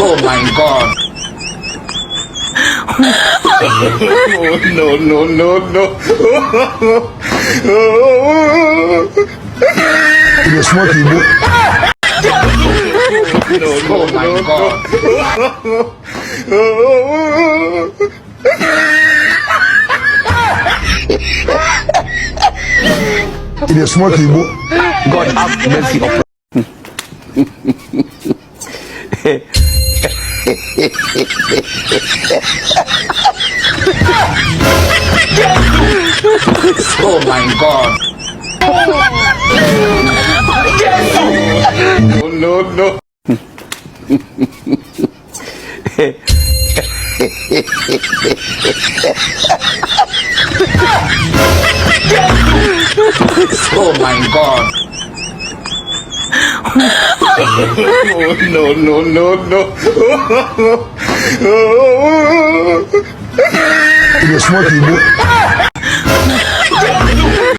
Oh my God. You're smoking, bro. Oh my God. You're smoking, bro. God have mercy upon Oh my God. No. Oh my God. No. You're smoking, bro.